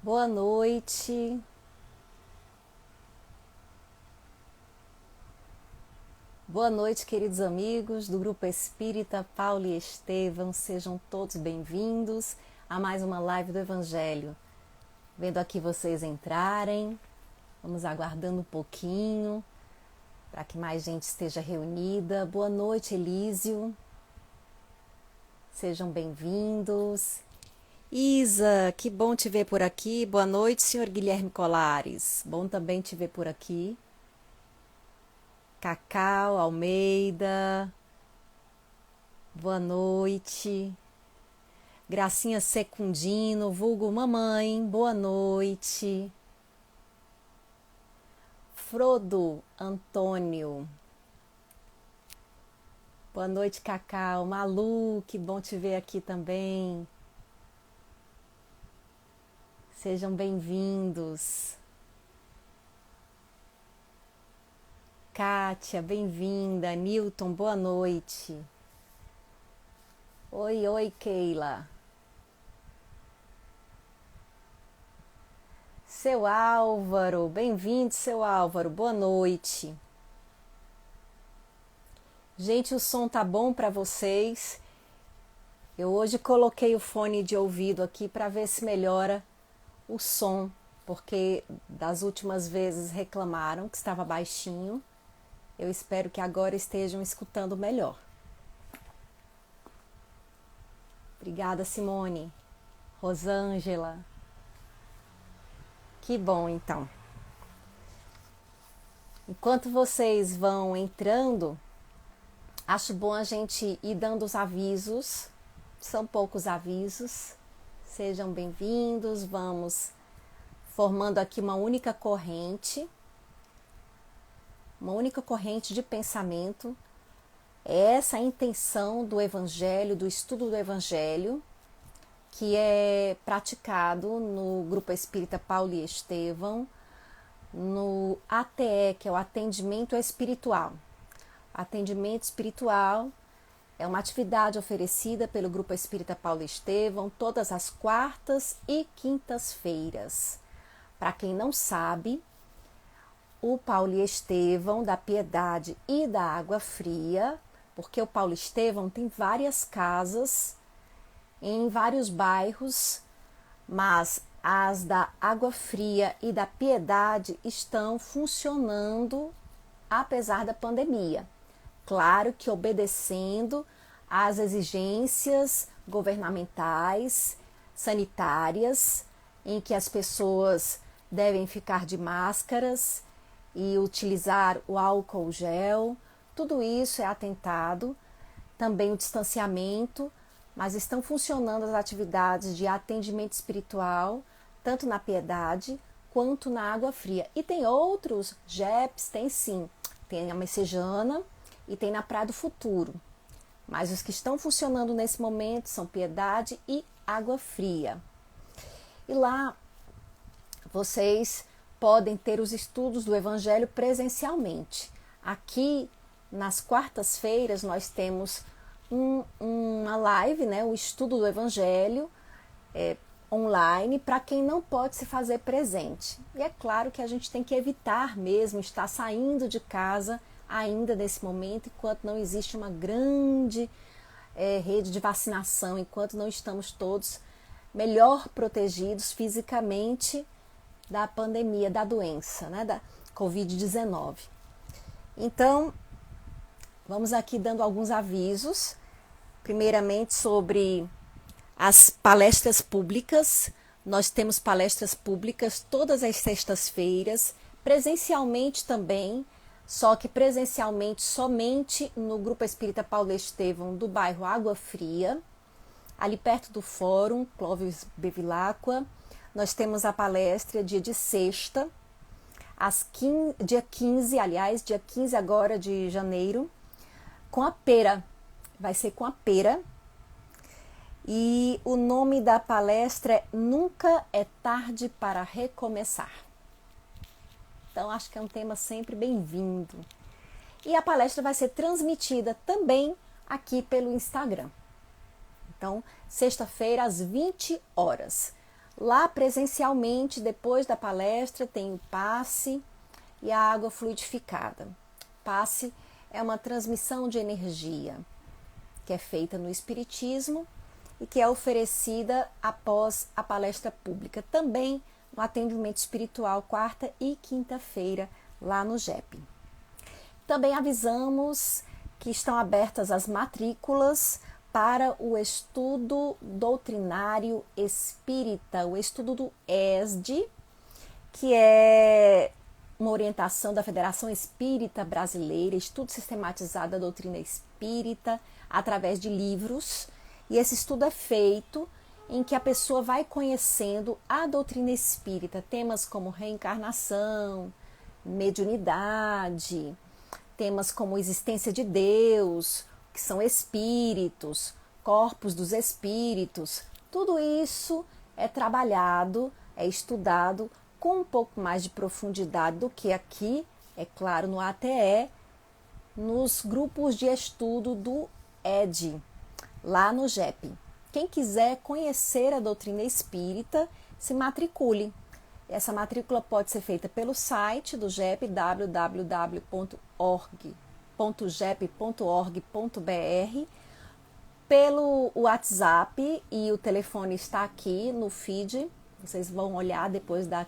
Boa noite. Boa noite, queridos amigos do Grupo Espírita Paulo e Estevão. Sejam todos bem-vindos a mais uma live do Evangelho. Vendo aqui vocês entrarem, vamos aguardando um pouquinho para que mais gente esteja reunida. Boa noite, Elísio. Sejam bem-vindos. Isa, que bom te ver por aqui. Boa noite, senhor Guilherme Colares. Bom também te ver por aqui. Cacau Almeida, boa noite. Gracinha Secundino, vulgo mamãe, boa noite. Frodo Antônio, boa noite, Cacau. Malu, que bom te ver aqui também. Sejam bem-vindos. Kátia, bem-vinda. Newton, boa noite. Oi, Keila. Seu Álvaro, bem-vindo, seu Álvaro, boa noite. Gente, o som tá bom para vocês? Eu hoje coloquei o fone de ouvido aqui para ver se melhora o som, porque das últimas vezes reclamaram que estava baixinho. Eu espero que agora estejam escutando melhor. Obrigada, Simone. Rosângela. Que bom, então. Enquanto vocês vão entrando, acho bom a gente ir dando os avisos. São poucos avisos. Sejam bem-vindos. Vamos formando aqui uma única corrente de pensamento. É essa a intenção do Evangelho, do estudo do Evangelho, que é praticado no Grupo Espírita Paulo e Estevão, no ATE, que é o Atendimento Espiritual. Atendimento Espiritual é uma atividade oferecida pelo Grupo Espírita Paulo e Estevão todas as quartas e quintas-feiras. Para quem não sabe, o Paulo e Estevão da Piedade e da Água Fria, porque o Paulo e Estevão tem várias casas em vários bairros, mas as da Água Fria e da Piedade estão funcionando apesar da pandemia. Claro que obedecendo às exigências governamentais, sanitárias, em que as pessoas devem ficar de máscaras e utilizar o álcool gel. Tudo isso é atentado, também o distanciamento, mas estão funcionando as atividades de atendimento espiritual, tanto na Piedade quanto na Água Fria. E tem outros JEPs, tem sim, tem a Messejana e tem na Praia do Futuro. Mas os que estão funcionando nesse momento são Piedade e Água Fria. E lá vocês podem ter os estudos do Evangelho presencialmente. Aqui, nas quartas-feiras, nós temos uma live, né, o estudo do Evangelho online, para quem não pode se fazer presente. E é claro que a gente tem que evitar mesmo estar saindo de casa ainda nesse momento, enquanto não existe uma grande rede de vacinação, enquanto não estamos todos melhor protegidos fisicamente da pandemia, da doença, né, da Covid-19. Então, vamos aqui dando alguns avisos, primeiramente sobre as palestras públicas. Nós temos palestras públicas todas as sextas-feiras, presencialmente também, só que presencialmente somente no Grupo Espírita Paulo Estevão do bairro Água Fria, ali perto do Fórum Clóvis Bevilacqua. Nós temos a palestra dia de sexta, dia 15 agora de janeiro, com a Pera. Vai ser com a Pera. E o nome da palestra é Nunca é Tarde para Recomeçar. Então, acho que é um tema sempre bem-vindo. E a palestra vai ser transmitida também aqui pelo Instagram. Então, sexta-feira, às 20 horas. Lá presencialmente, depois da palestra, tem o passe e a água fluidificada. Passe é uma transmissão de energia que é feita no Espiritismo e que é oferecida após a palestra pública. Também no atendimento espiritual, quarta e quinta-feira, lá no JEP. Também avisamos que estão abertas as matrículas para o estudo doutrinário espírita, o estudo do ESD, que é uma orientação da Federação Espírita Brasileira, estudo sistematizado da doutrina espírita através de livros. E esse estudo é feito em que a pessoa vai conhecendo a doutrina espírita, temas como reencarnação, mediunidade, temas como existência de Deus, que são espíritos, corpos dos espíritos. Tudo isso é trabalhado, é estudado com um pouco mais de profundidade do que aqui, é claro, no ATE, nos grupos de estudo do ED, lá no JEP. Quem quiser conhecer a doutrina espírita, se matricule. Essa matrícula pode ser feita pelo site do JEP, www.jep.org.br, pelo WhatsApp, e o telefone está aqui no feed. Vocês vão olhar depois da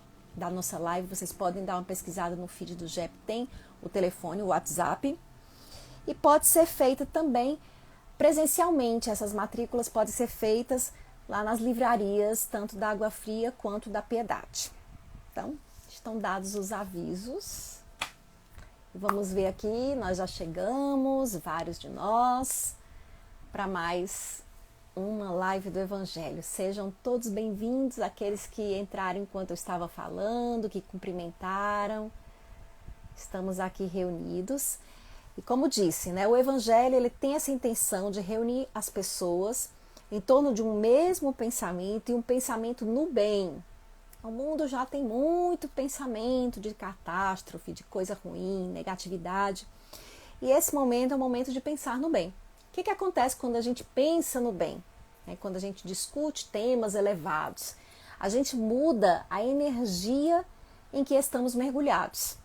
nossa live, vocês podem dar uma pesquisada no feed do JEP, tem o telefone, o WhatsApp. E pode ser feita também presencialmente. Essas matrículas podem ser feitas lá nas livrarias, tanto da Água Fria quanto da Piedade. Então, estão dados os avisos. Vamos ver aqui, nós já chegamos, vários de nós, para mais uma live do Evangelho. Sejam todos bem-vindos, aqueles que entraram enquanto eu estava falando, que cumprimentaram. Estamos aqui reunidos. E como disse, né, o Evangelho ele tem essa intenção de reunir as pessoas em torno de um mesmo pensamento e um pensamento no bem. O mundo já tem muito pensamento de catástrofe, de coisa ruim, negatividade. E esse momento é o momento de pensar no bem. O que acontece quando a gente pensa no bem? Quando a gente discute temas elevados, a gente muda a energia em que estamos mergulhados.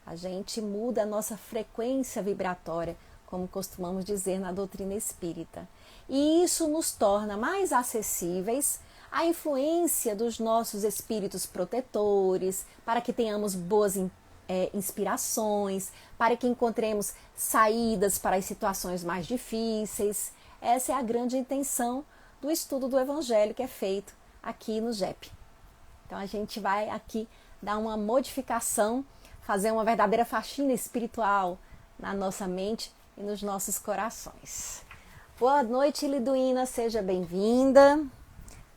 A gente muda a nossa frequência vibratória, como costumamos dizer na doutrina espírita. E isso nos torna mais acessíveis à influência dos nossos espíritos protetores, para que tenhamos boas inspirações, para que encontremos saídas para as situações mais difíceis. Essa é a grande intenção do estudo do Evangelho que é feito aqui no JEP. Então a gente vai aqui dar uma modificação, fazer uma verdadeira faxina espiritual na nossa mente e nos nossos corações. Boa noite, Liduína, seja bem-vinda.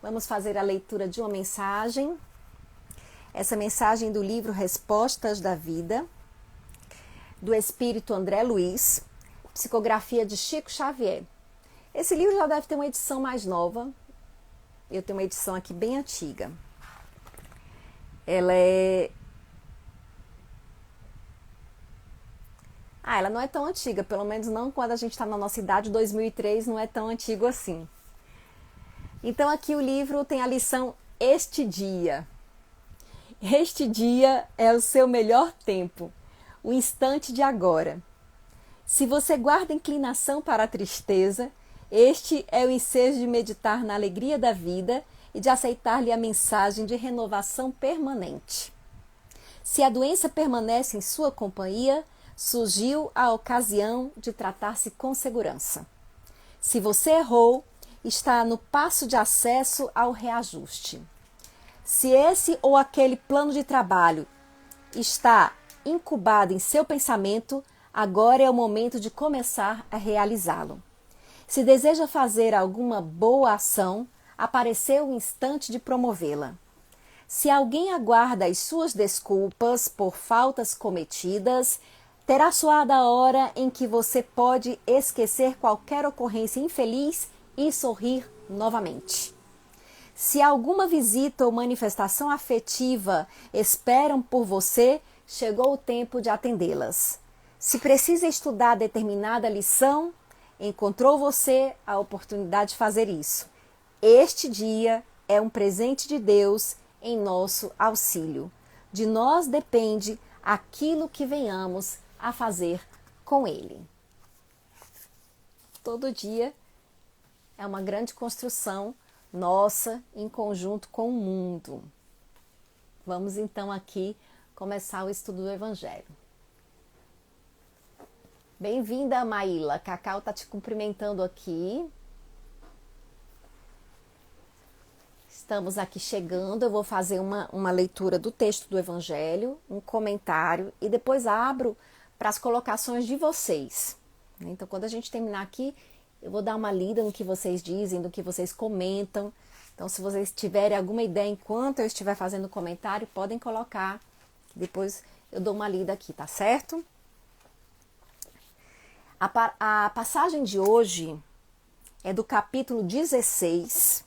Vamos fazer a leitura de uma mensagem. Essa mensagem do livro Respostas da Vida, do Espírito André Luiz, psicografia de Chico Xavier. Esse livro já deve ter uma edição mais nova. Eu tenho uma edição aqui bem antiga. Ela não é tão antiga, pelo menos não quando a gente está na nossa idade. 2003 não é tão antigo assim. Então aqui o livro tem a lição Este Dia. Este dia é o seu melhor tempo, o instante de agora. Se você guarda inclinação para a tristeza, este é o ensejo de meditar na alegria da vida e de aceitar-lhe a mensagem de renovação permanente. Se a doença permanece em sua companhia, surgiu a ocasião de tratar-se com segurança. Se você errou, está no passo de acesso ao reajuste. Se esse ou aquele plano de trabalho está incubado em seu pensamento, agora é o momento de começar a realizá-lo. Se deseja fazer alguma boa ação, apareceu o instante de promovê-la. Se alguém aguarda as suas desculpas por faltas cometidas, terá soado a hora em que você pode esquecer qualquer ocorrência infeliz e sorrir novamente. Se alguma visita ou manifestação afetiva esperam por você, chegou o tempo de atendê-las. Se precisa estudar determinada lição, encontrou você a oportunidade de fazer isso. Este dia é um presente de Deus em nosso auxílio. De nós depende aquilo que venhamos a fazer com ele. Todo dia é uma grande construção nossa em conjunto com o mundo. Vamos então aqui começar o estudo do Evangelho. Bem-vinda, Maíla. Cacau tá te cumprimentando aqui. Estamos aqui chegando. Eu vou fazer uma leitura do texto do Evangelho, um comentário e depois abro para as colocações de vocês. Então, quando a gente terminar aqui, eu vou dar uma lida no que vocês dizem, no que vocês comentam. Então, se vocês tiverem alguma ideia enquanto eu estiver fazendo o comentário, podem colocar. Depois eu dou uma lida aqui, tá certo? A passagem de hoje é do capítulo 16,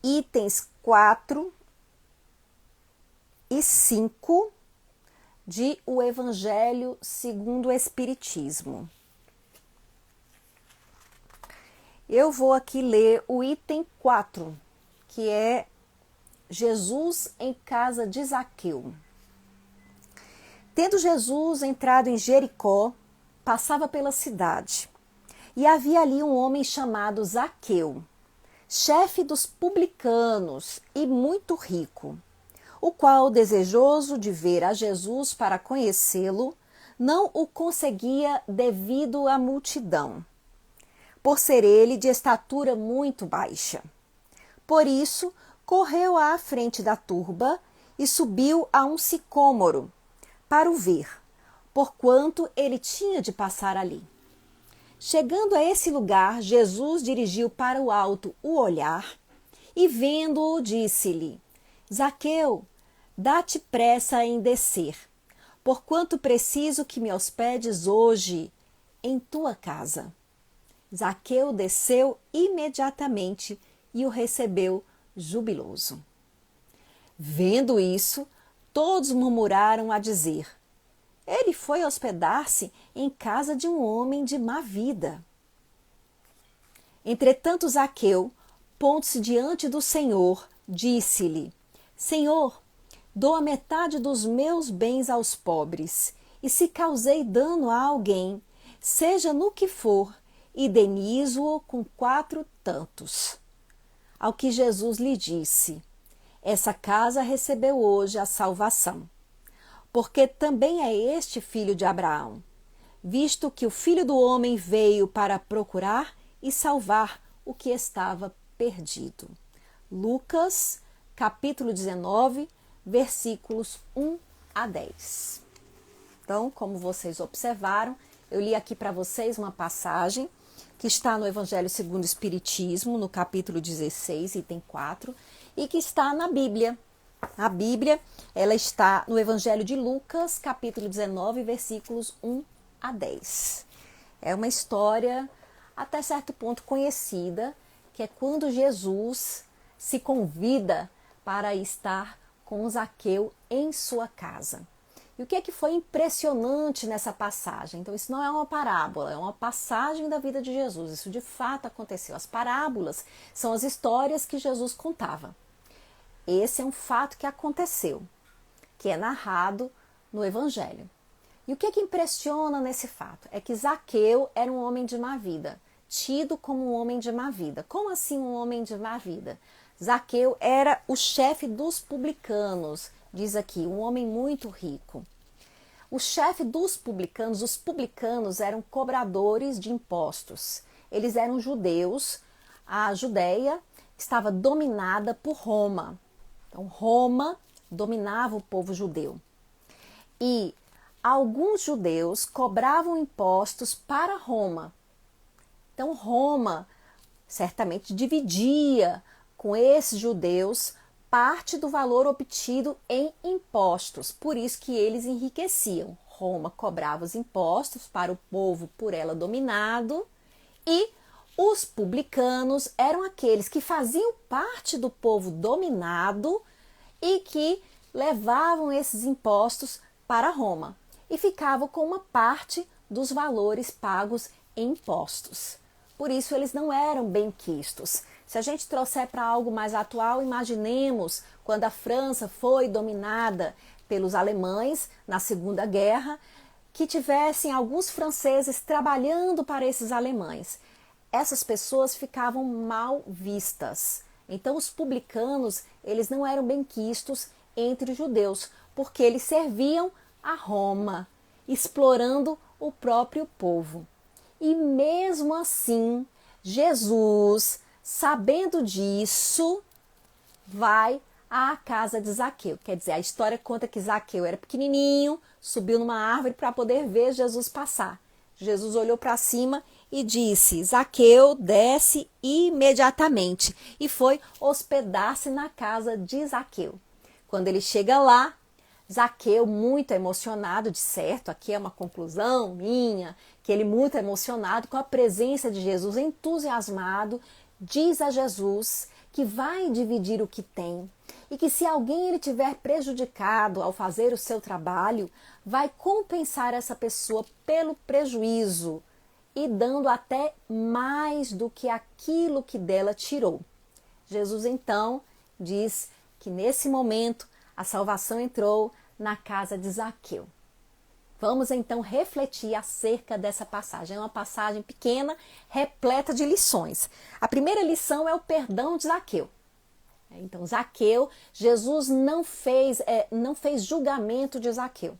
itens 4 e 5 de O Evangelho segundo o Espiritismo. Eu vou aqui ler o item 4, que é Jesus em casa de Zaqueu. Tendo Jesus entrado em Jericó, passava pela cidade, e havia ali um homem chamado Zaqueu, chefe dos publicanos e muito rico, o qual, desejoso de ver a Jesus para conhecê-lo, não o conseguia devido à multidão, por ser ele de estatura muito baixa. Por isso, correu à frente da turba e subiu a um sicômoro para o ver, porquanto ele tinha de passar ali. Chegando a esse lugar, Jesus dirigiu para o alto o olhar e, vendo-o, disse-lhe: Zaqueu, dá-te pressa em descer, porquanto preciso que me hospedes hoje em tua casa. Zaqueu desceu imediatamente e o recebeu jubiloso. Vendo isso, todos murmuraram a dizer: ele foi hospedar-se em casa de um homem de má vida. Entretanto, Zaqueu, pondo-se diante do Senhor, disse-lhe: Senhor, dou a metade dos meus bens aos pobres, e se causei dano a alguém, seja no que for, indenizo-o com 4 tantos. Ao que Jesus lhe disse: essa casa recebeu hoje a salvação, porque também é este filho de Abraão, visto que o Filho do Homem veio para procurar e salvar o que estava perdido. Lucas, capítulo 19, versículos 1 a 10. Então, como vocês observaram, eu li aqui para vocês uma passagem que está no Evangelho segundo o Espiritismo, no capítulo 16, item 4, e que está na Bíblia. A Bíblia, ela está no Evangelho de Lucas, capítulo 19, versículos 1 a 10. É uma história até certo ponto conhecida, que é quando Jesus se convida para estar com Zaqueu em sua casa. E o que é que foi impressionante nessa passagem? Então, isso não é uma parábola, é uma passagem da vida de Jesus. Isso de fato aconteceu. As parábolas são as histórias que Jesus contava. Esse é um fato que aconteceu, que é narrado no Evangelho. E o que é que impressiona nesse fato? É que Zaqueu era um homem de má vida, tido como um homem de má vida. Como assim um homem de má vida? Zaqueu era o chefe dos publicanos, diz aqui, um homem muito rico. O chefe dos publicanos, os publicanos eram cobradores de impostos. Eles eram judeus, a Judéia estava dominada por Roma. Então, Roma dominava o povo judeu. E alguns judeus cobravam impostos para Roma. Então, Roma certamente dividia com esses judeus parte do valor obtido em impostos. Por isso que eles enriqueciam. Roma cobrava os impostos para o povo por ela dominado e os publicanos eram aqueles que faziam parte do povo dominado e que levavam esses impostos para Roma e ficavam com uma parte dos valores pagos em impostos. Por isso eles não eram benquistos. Se a gente trouxer para algo mais atual, imaginemos quando a França foi dominada pelos alemães na Segunda Guerra, que tivessem alguns franceses trabalhando para esses alemães. Essas pessoas ficavam mal vistas. Então os publicanos, eles não eram benquistos entre os judeus, porque eles serviam a Roma, explorando o próprio povo. E mesmo assim, Jesus, sabendo disso, vai à casa de Zaqueu. Quer dizer, a história conta que Zaqueu era pequenininho, subiu numa árvore para poder ver Jesus passar. Jesus olhou para cima e disse: Zaqueu, desce imediatamente. E foi hospedar-se na casa de Zaqueu. Quando ele chega lá, Zaqueu, muito emocionado, de certo, aqui é uma conclusão minha, que ele muito emocionado com a presença de Jesus, entusiasmado, diz a Jesus que vai dividir o que tem e que se alguém ele tiver prejudicado ao fazer o seu trabalho, vai compensar essa pessoa pelo prejuízo e dando até mais do que aquilo que dela tirou. Jesus então diz que nesse momento a salvação entrou na casa de Zaqueu. Vamos então refletir acerca dessa passagem. É uma passagem pequena, repleta de lições. A primeira lição é o perdão de Zaqueu. Então, Zaqueu, Jesus não fez julgamento de Zaqueu.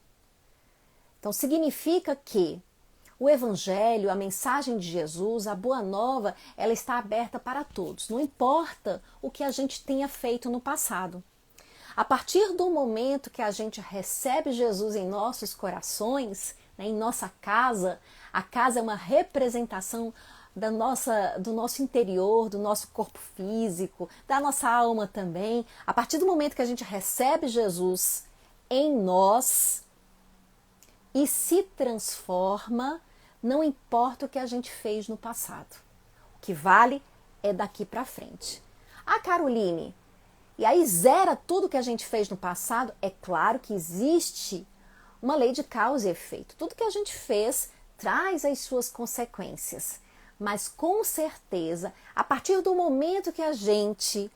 Então, significa que o Evangelho, a mensagem de Jesus, a Boa Nova, ela está aberta para todos. Não importa o que a gente tenha feito no passado. A partir do momento que a gente recebe Jesus em nossos corações, né, em nossa casa, a casa é uma representação do nosso interior, do nosso corpo físico, da nossa alma também. A partir do momento que a gente recebe Jesus em nós e se transforma, não importa o que a gente fez no passado. O que vale é daqui para frente. Ah, Caroline, e aí zera tudo que a gente fez no passado? É claro que existe uma lei de causa e efeito. Tudo que a gente fez traz as suas consequências. Mas com certeza, a partir do momento que a gente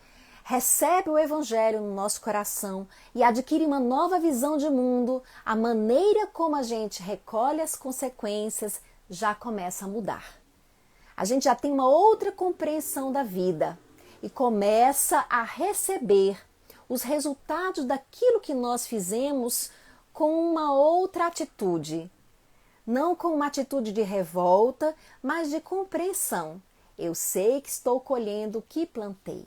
recebe o Evangelho no nosso coração e adquire uma nova visão de mundo, a maneira como a gente recolhe as consequências já começa a mudar. A gente já tem uma outra compreensão da vida e começa a receber os resultados daquilo que nós fizemos com uma outra atitude. Não com uma atitude de revolta, mas de compreensão. Eu sei que estou colhendo o que plantei.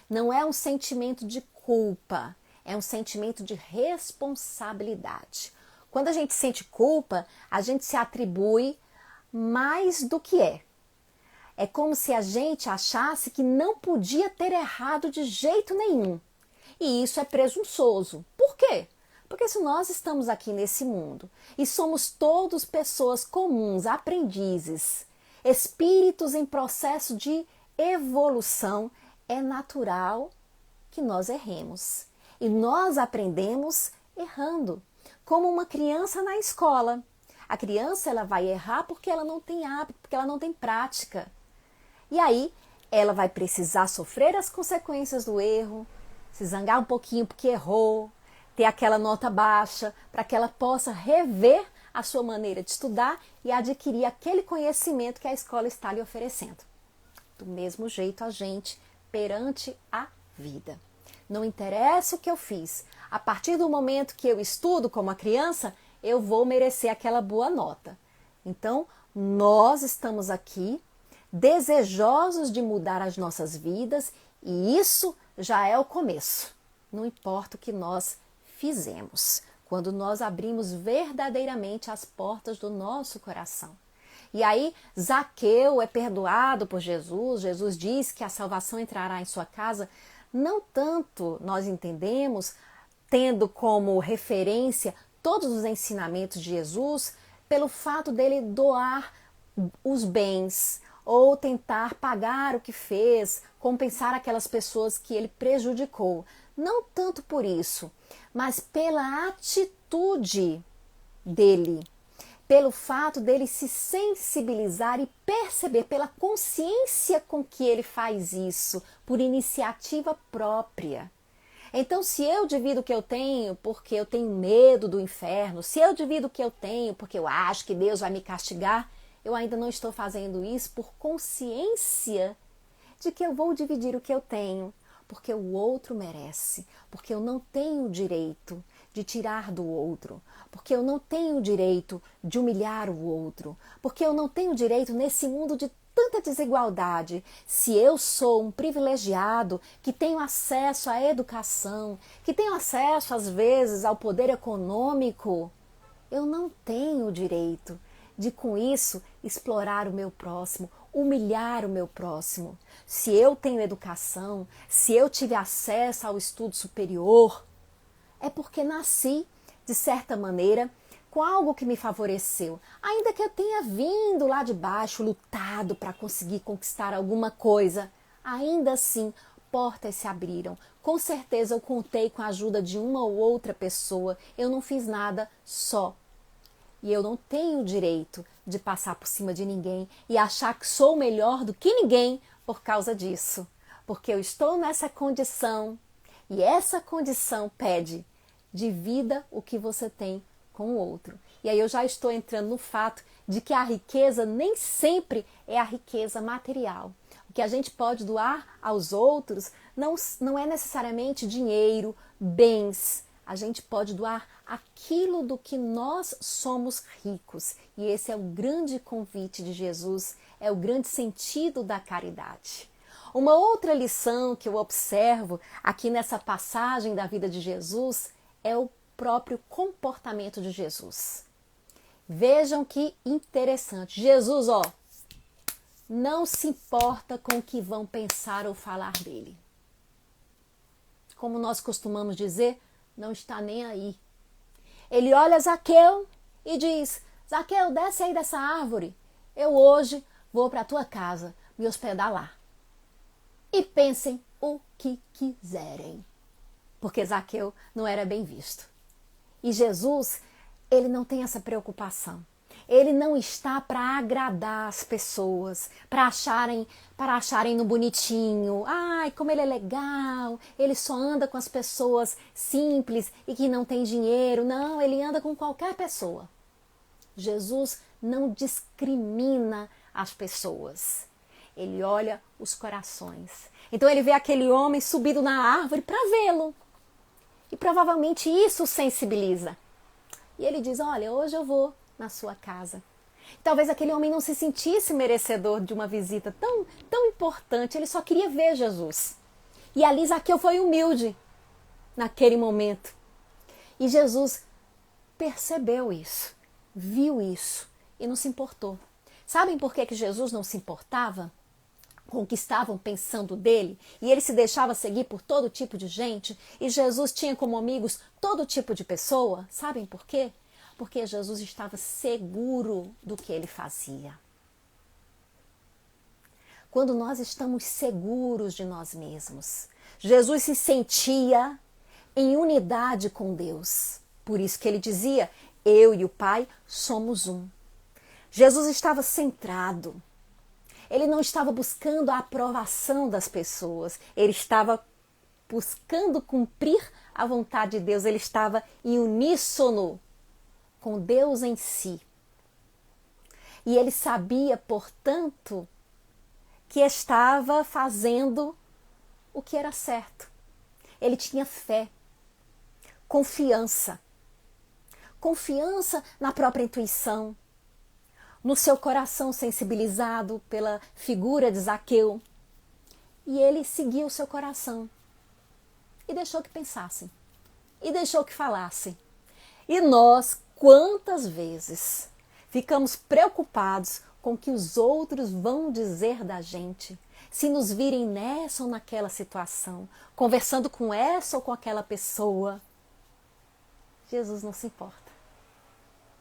Não é um sentimento de culpa, é um sentimento de responsabilidade. Quando a gente sente culpa, a gente se atribui mais do que é. É como se a gente achasse que não podia ter errado de jeito nenhum. E isso é presunçoso. Por quê? Porque se nós estamos aqui nesse mundo e somos todos pessoas comuns, aprendizes, espíritos em processo de evolução, é natural que nós erremos. E nós aprendemos errando, como uma criança na escola. A criança ela vai errar porque ela não tem hábito, porque ela não tem prática. E aí ela vai precisar sofrer as consequências do erro, se zangar um pouquinho porque errou, ter aquela nota baixa, para que ela possa rever a sua maneira de estudar e adquirir aquele conhecimento que a escola está lhe oferecendo. Do mesmo jeito a gente perante a vida. Não interessa o que eu fiz, a partir do momento que eu estudo como a criança, eu vou merecer aquela boa nota. Então, nós estamos aqui desejosos de mudar as nossas vidas e isso já é o começo. Não importa o que nós fizemos, quando nós abrimos verdadeiramente as portas do nosso coração. E aí, Zaqueu é perdoado por Jesus, Jesus diz que a salvação entrará em sua casa. Não tanto nós entendemos, tendo como referência todos os ensinamentos de Jesus, pelo fato dele doar os bens, ou tentar pagar o que fez, compensar aquelas pessoas que ele prejudicou. Não tanto por isso, mas pela atitude dele, pelo fato dele se sensibilizar e perceber pela consciência com que ele faz isso, por iniciativa própria. Então, se eu divido o que eu tenho porque eu tenho medo do inferno, se eu divido o que eu tenho porque eu acho que Deus vai me castigar, eu ainda não estou fazendo isso por consciência de que eu vou dividir o que eu tenho, porque o outro merece, porque eu não tenho o direito de tirar do outro, porque eu não tenho o direito de humilhar o outro, porque eu não tenho o direito nesse mundo de tanta desigualdade. Se eu sou um privilegiado que tenho acesso à educação, que tenho acesso às vezes ao poder econômico, eu não tenho o direito de com isso explorar o meu próximo, humilhar o meu próximo. Se eu tenho educação, se eu tive acesso ao estudo superior, é porque nasci, de certa maneira, com algo que me favoreceu. Ainda que eu tenha vindo lá de baixo, lutado para conseguir conquistar alguma coisa, ainda assim, portas se abriram. Com certeza eu contei com a ajuda de uma ou outra pessoa. Eu não fiz nada só. E eu não tenho o direito de passar por cima de ninguém e achar que sou melhor do que ninguém por causa disso. Porque eu estou nessa condição e essa condição pede: divida o que você tem com o outro. E aí eu já estou entrando no fato de que a riqueza nem sempre é a riqueza material. O que a gente pode doar aos outros não é necessariamente dinheiro, bens. A gente pode doar aquilo do que nós somos ricos. E esse é o grande convite de Jesus, é o grande sentido da caridade. Uma outra lição que eu observo aqui nessa passagem da vida de Jesus é o próprio comportamento de Jesus. Vejam que interessante. Jesus, não se importa com o que vão pensar ou falar dele. Como nós costumamos dizer, não está nem aí. Ele olha Zaqueu e diz: Zaqueu, desce aí dessa árvore. Eu hoje vou para a tua casa me hospedar lá. E pensem o que quiserem. Porque Zaqueu não era bem visto. E Jesus, ele não tem essa preocupação. Ele não está para agradar as pessoas, para acharem no bonitinho. Ai, como ele é legal, ele só anda com as pessoas simples e que não tem dinheiro. Não, ele anda com qualquer pessoa. Jesus não discrimina as pessoas. Ele olha os corações. Então ele vê aquele homem subido na árvore para vê-lo. E provavelmente isso o sensibiliza. E ele diz: olha, hoje eu vou na sua casa. Talvez aquele homem não se sentisse merecedor de uma visita tão importante. Ele só queria ver Jesus. E ali Zaqueu foi humilde naquele momento. E Jesus percebeu isso, viu isso e não se importou. Sabem por que Jesus não se importava com o que estavam pensando dele? E ele se deixava seguir por todo tipo de gente? E Jesus tinha como amigos todo tipo de pessoa? Sabem por quê? Porque Jesus estava seguro do que ele fazia. Quando nós estamos seguros de nós mesmos, Jesus se sentia em unidade com Deus. Por isso que ele dizia: eu e o Pai somos um. Jesus estava centrado. Ele não estava buscando a aprovação das pessoas. Ele estava buscando cumprir a vontade de Deus. Ele estava em uníssono com Deus em si. E ele sabia, portanto, que estava fazendo o que era certo. Ele tinha fé, confiança na própria intuição, no seu coração sensibilizado pela figura de Zaqueu. E ele seguiu o seu coração e deixou que pensassem, e deixou que falassem. E nós, quantas vezes ficamos preocupados com o que os outros vão dizer da gente, se nos virem nessa ou naquela situação, conversando com essa ou com aquela pessoa. Jesus não se importa.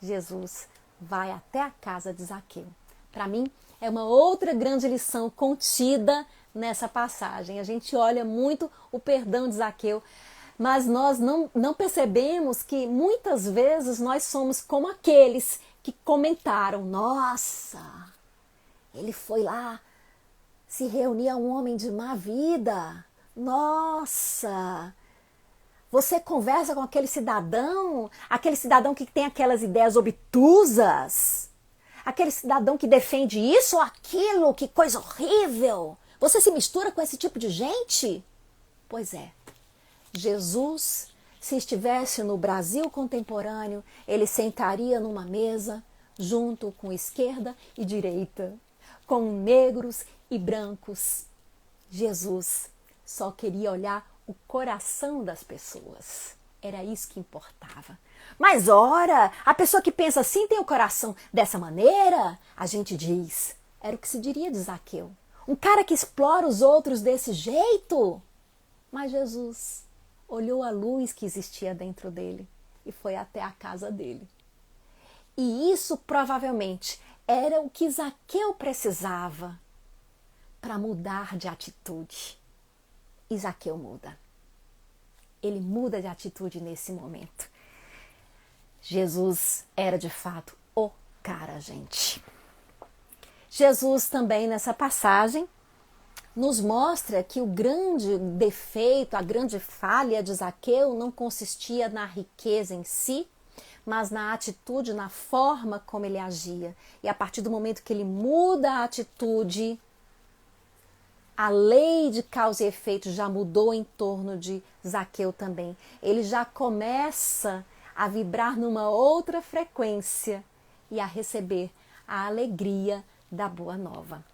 Jesus vai até a casa de Zaqueu. Para mim, é uma outra grande lição contida nessa passagem. A gente olha muito o perdão de Zaqueu, mas nós não percebemos que muitas vezes nós somos como aqueles que comentaram: nossa, ele foi lá se reunir a um homem de má vida. Nossa, você conversa com aquele cidadão que tem aquelas ideias obtusas, aquele cidadão que defende isso ou aquilo, que coisa horrível. Você se mistura com esse tipo de gente? Pois é, Jesus, se estivesse no Brasil contemporâneo, ele sentaria numa mesa junto com esquerda e direita, com negros e brancos. Jesus só queria olhar o coração das pessoas. Era isso que importava. Mas ora, a pessoa que pensa assim tem o coração dessa maneira? A gente diz, era o que se diria de Zaqueu. Um cara que explora os outros desse jeito? Mas Jesus olhou a luz que existia dentro dele e foi até a casa dele. E isso provavelmente era o que Zaqueu precisava para mudar de atitude. E Zaqueu muda. Ele muda de atitude nesse momento. Jesus era de fato o cara, gente. Jesus também nessa passagem nos mostra que o grande defeito, a grande falha de Zaqueu não consistia na riqueza em si, mas na atitude, na forma como ele agia. E a partir do momento que ele muda a atitude, a lei de causa e efeito já mudou em torno de Zaqueu também. Ele já começa a vibrar numa outra frequência e a receber a alegria da boa nova.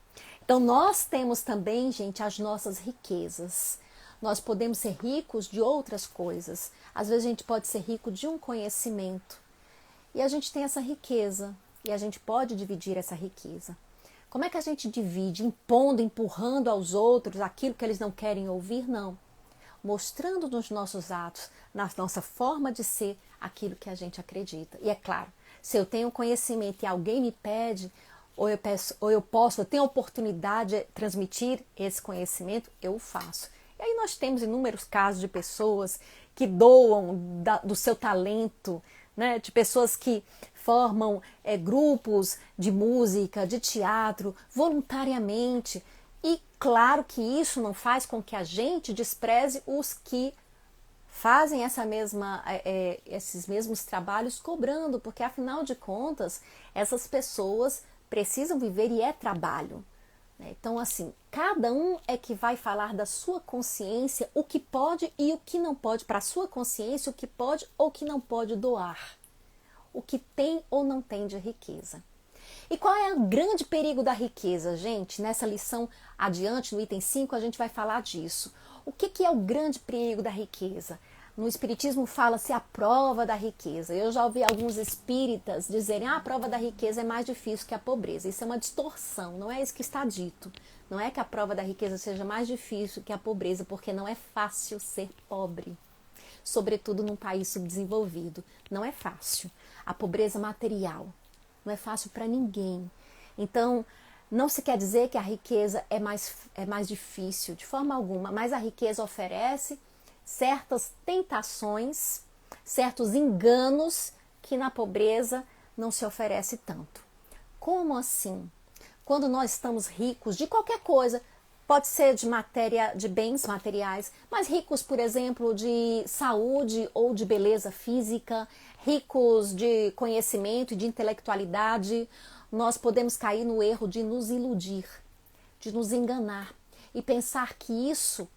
Então nós temos também, gente, as nossas riquezas. Nós podemos ser ricos de outras coisas. Às vezes a gente pode ser rico de um conhecimento. E a gente tem essa riqueza. E a gente pode dividir essa riqueza. Como é que a gente divide? Impondo, empurrando aos outros aquilo que eles não querem ouvir? Não. Mostrando nos nossos atos, na nossa forma de ser, aquilo que a gente acredita. E é claro, se eu tenho conhecimento e alguém me pede, ou eu tenho a oportunidade de transmitir esse conhecimento, eu o faço. E aí nós temos inúmeros casos de pessoas que doam do seu talento, né? De pessoas que formam grupos de música, de teatro, voluntariamente. E claro que isso não faz com que a gente despreze os que fazem esses mesmos trabalhos cobrando, porque afinal de contas, essas pessoas precisam viver e é trabalho. Então, assim, cada um é que vai falar da sua consciência, o que pode e o que não pode, para a sua consciência, o que pode ou o que não pode doar. O que tem ou não tem de riqueza. E qual é o grande perigo da riqueza, gente? Nessa lição adiante, no item 5, a gente vai falar disso. O que é o grande perigo da riqueza? No Espiritismo fala-se a prova da riqueza. Eu já ouvi alguns espíritas dizerem a prova da riqueza é mais difícil que a pobreza. Isso é uma distorção, não é isso que está dito. Não é que a prova da riqueza seja mais difícil que a pobreza, porque não é fácil ser pobre. Sobretudo num país subdesenvolvido. Não é fácil. A pobreza material não é fácil para ninguém. Então, não se quer dizer que a riqueza é mais difícil, de forma alguma, mas a riqueza oferece certas tentações, certos enganos que na pobreza não se oferece tanto. Como assim? Quando nós estamos ricos de qualquer coisa, pode ser de bens materiais, mas ricos, por exemplo, de saúde ou de beleza física, ricos de conhecimento e de intelectualidade, nós podemos cair no erro de nos iludir, de nos enganar e pensar que isso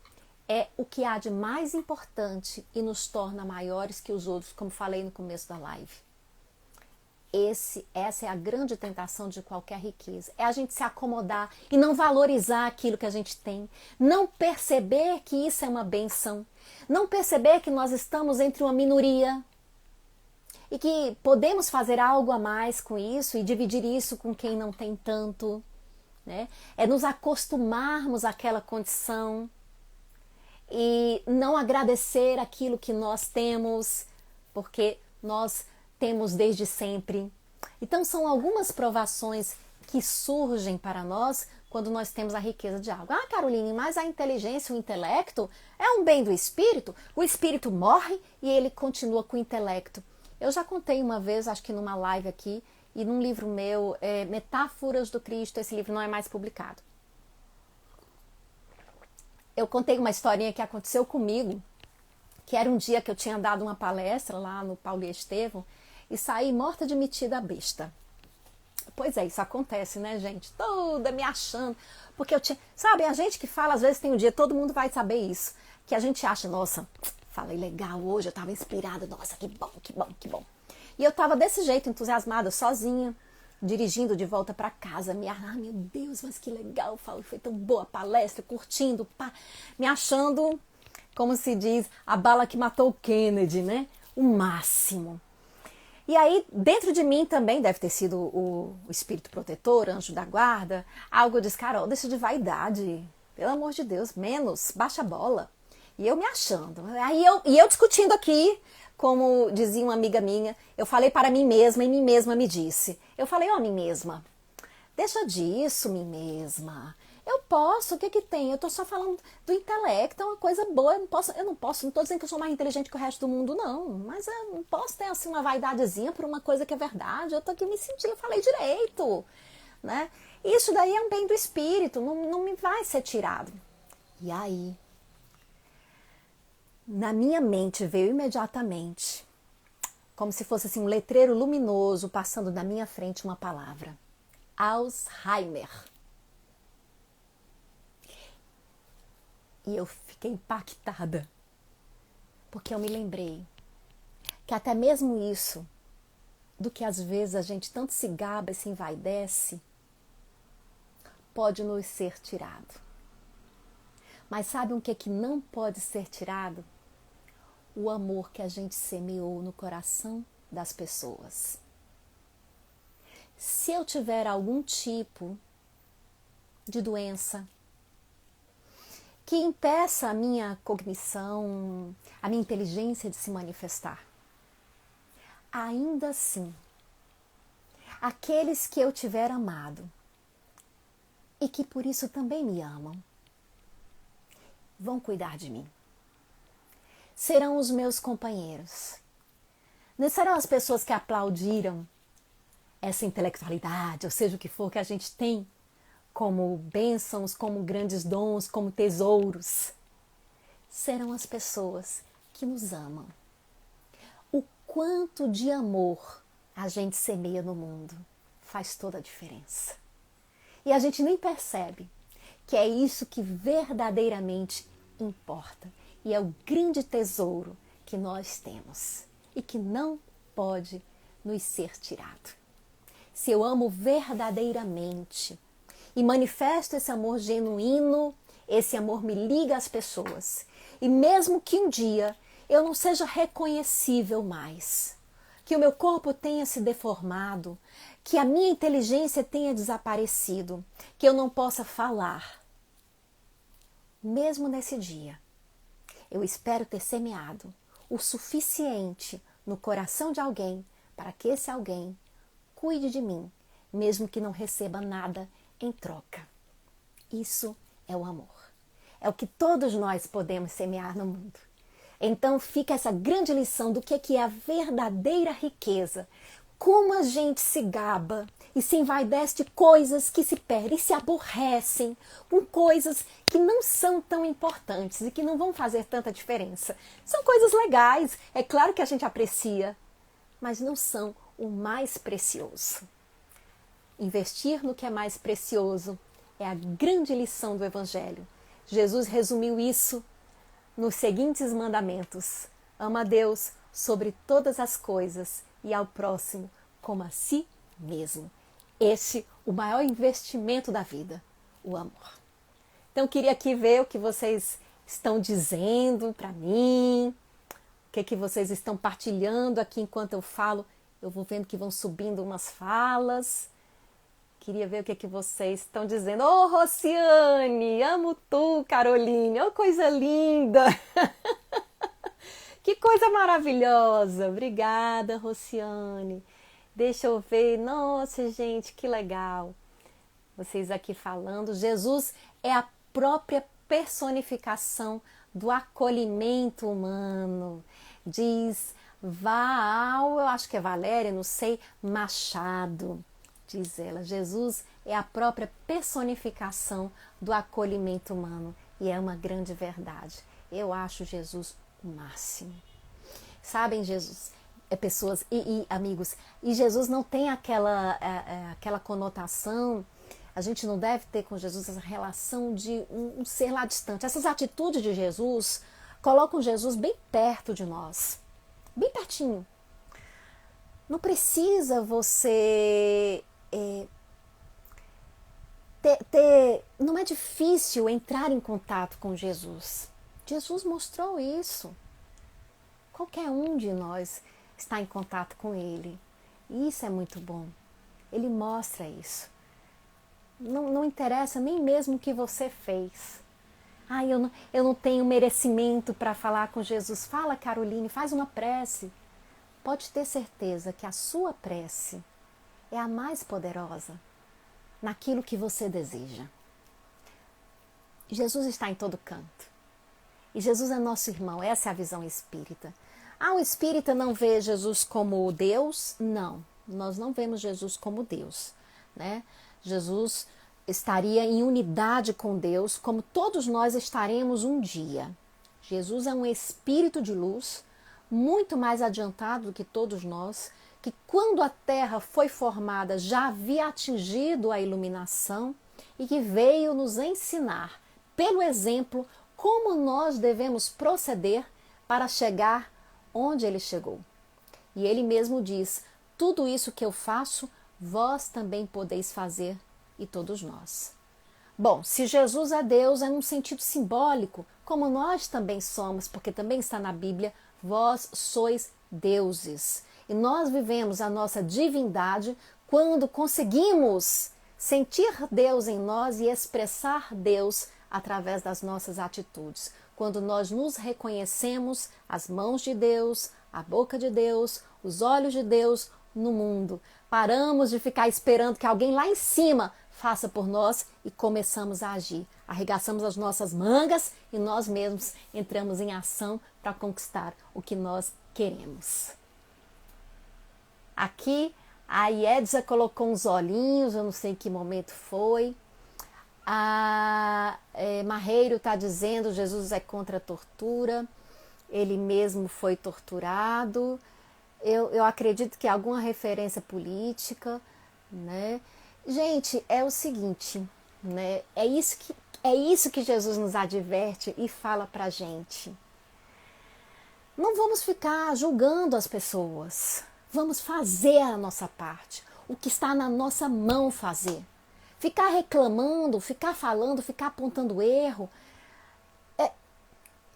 é o que há de mais importante e nos torna maiores que os outros, como falei no começo da live. Essa é a grande tentação de qualquer riqueza. É a gente se acomodar e não valorizar aquilo que a gente tem. Não perceber que isso é uma benção. Não perceber que nós estamos entre uma minoria e que podemos fazer algo a mais com isso e dividir isso com quem não tem tanto. Né? É nos acostumarmos àquela condição e não agradecer aquilo que nós temos, porque nós temos desde sempre. Então são algumas provações que surgem para nós quando nós temos a riqueza de algo. Ah, Caroline, mas a inteligência, o intelecto é um bem do espírito? O espírito morre e ele continua com o intelecto. Eu já contei uma vez, acho que numa live aqui, e num livro meu, Metáforas do Cristo, esse livro não é mais publicado. Eu contei uma historinha que aconteceu comigo, que era um dia que eu tinha dado uma palestra lá no Paulo e Estevão e saí morta de metida besta. Pois é, isso acontece, né, gente? Toda me achando. Porque eu tinha. Sabe, a gente que fala, às vezes tem um dia, todo mundo vai saber isso. Que a gente acha, nossa, falei legal hoje, eu tava inspirada, nossa, que bom, que bom, que bom. E eu tava desse jeito, entusiasmada, sozinha, dirigindo de volta para casa. Meu Deus, mas que legal, foi tão boa a palestra, curtindo, pá, me achando, como se diz, a bala que matou o Kennedy, né? O máximo. E aí, dentro de mim também deve ter sido o espírito protetor, anjo da guarda, algo diz, Carol, deixa de vaidade, pelo amor de Deus, menos, baixa a bola. E eu me achando. E eu discutindo aqui, como dizia uma amiga minha, eu falei para mim mesma e mim mesma me disse. Eu falei, ó, mim mesma, deixa disso, mim mesma. Eu posso, o que que tem? Eu tô só falando do intelecto, é uma coisa boa, não tô dizendo que eu sou mais inteligente que o resto do mundo, não. Mas eu não posso ter, assim, uma vaidadezinha por uma coisa que é verdade. Eu tô aqui me sentindo, eu falei direito, né? Isso daí é um bem do espírito, não me vai ser tirado. E aí, na minha mente veio imediatamente, como se fosse assim um letreiro luminoso passando na minha frente uma palavra. Alzheimer. E eu fiquei impactada, porque eu me lembrei que até mesmo isso, do que às vezes a gente tanto se gaba e se envaidece, pode nos ser tirado. Mas sabe o que não pode ser tirado? O amor que a gente semeou no coração das pessoas. Se eu tiver algum tipo de doença que impeça a minha cognição, a minha inteligência de se manifestar, ainda assim, aqueles que eu tiver amado e que por isso também me amam, vão cuidar de mim. Serão os meus companheiros. Não serão as pessoas que aplaudiram essa intelectualidade, ou seja o que for que a gente tem como bênçãos, como grandes dons, como tesouros. Serão as pessoas que nos amam. O quanto de amor a gente semeia no mundo faz toda a diferença. E a gente nem percebe que é isso que verdadeiramente importa. E é o grande tesouro que nós temos e que não pode nos ser tirado. Se eu amo verdadeiramente e manifesto esse amor genuíno, esse amor me liga às pessoas. E mesmo que um dia eu não seja reconhecível mais, que o meu corpo tenha se deformado, que a minha inteligência tenha desaparecido, que eu não possa falar, mesmo nesse dia, eu espero ter semeado o suficiente no coração de alguém para que esse alguém cuide de mim, mesmo que não receba nada em troca. Isso é o amor. É o que todos nós podemos semear no mundo. Então fica essa grande lição do que é a verdadeira riqueza. Como a gente se gaba e se envaidece de coisas que se perdem e se aborrecem com coisas que não são tão importantes e que não vão fazer tanta diferença. São coisas legais, é claro que a gente aprecia, mas não são o mais precioso. Investir no que é mais precioso é a grande lição do Evangelho. Jesus resumiu isso nos seguintes mandamentos: ama a Deus sobre todas as coisas e ao próximo como a si mesmo. Este o maior investimento da vida, o amor. Então, eu queria aqui ver o que vocês estão dizendo para mim, o que vocês estão partilhando aqui enquanto eu falo. Eu vou vendo que vão subindo umas falas. Queria ver o que vocês estão dizendo. Ô, Rociane, amo tu, Caroline. Ô, coisa linda. Que coisa maravilhosa. Obrigada, Rociane. Deixa eu ver. Nossa, gente, que legal. Vocês aqui falando. Jesus é a própria personificação do acolhimento humano. Diz vá ao, eu acho que é Valéria, não sei, Machado, diz ela. Jesus é a própria personificação do acolhimento humano e é uma grande verdade. Eu acho Jesus o máximo. Sabem, Jesus, pessoas e amigos, e Jesus não tem aquela conotação, a gente não deve ter com Jesus essa relação de um ser lá distante. Essas atitudes de Jesus colocam Jesus bem perto de nós, bem pertinho. Não precisa você não é difícil entrar em contato com Jesus. Jesus mostrou isso. Qualquer um de nós está em contato com Ele. E isso é muito bom. Ele mostra isso. Não interessa nem mesmo o que você fez. Eu não tenho merecimento para falar com Jesus. Fala, Caroline, faz uma prece. Pode ter certeza que a sua prece é a mais poderosa naquilo que você deseja. Jesus está em todo canto. E Jesus é nosso irmão, essa é a visão espírita. O espírita não vê Jesus como Deus? Não, nós não vemos Jesus como Deus, né? Jesus estaria em unidade com Deus, como todos nós estaremos um dia. Jesus é um espírito de luz, muito mais adiantado do que todos nós, que quando a Terra foi formada já havia atingido a iluminação e que veio nos ensinar, pelo exemplo, como nós devemos proceder para chegar onde ele chegou. E ele mesmo diz: tudo isso que eu faço, vós também podeis fazer, e todos nós. Bom, se Jesus é Deus, é num sentido simbólico, como nós também somos, porque também está na Bíblia, vós sois deuses. E nós vivemos a nossa divindade quando conseguimos sentir Deus em nós e expressar Deus através das nossas atitudes. Quando nós nos reconhecemos as mãos de Deus, a boca de Deus, os olhos de Deus no mundo. Paramos de ficar esperando que alguém lá em cima faça por nós e começamos a agir. Arregaçamos as nossas mangas e nós mesmos entramos em ação para conquistar o que nós queremos. Aqui a Iedza colocou uns olhinhos, eu não sei em que momento foi. Marreiro está dizendo: Jesus é contra a tortura, ele mesmo foi torturado. Eu acredito que é alguma referência política, né? Gente, é o seguinte, né? É isso que Jesus nos adverte e fala pra gente. Não vamos ficar julgando as pessoas, vamos fazer a nossa parte, o que está na nossa mão fazer. Ficar reclamando, ficar falando, ficar apontando erro.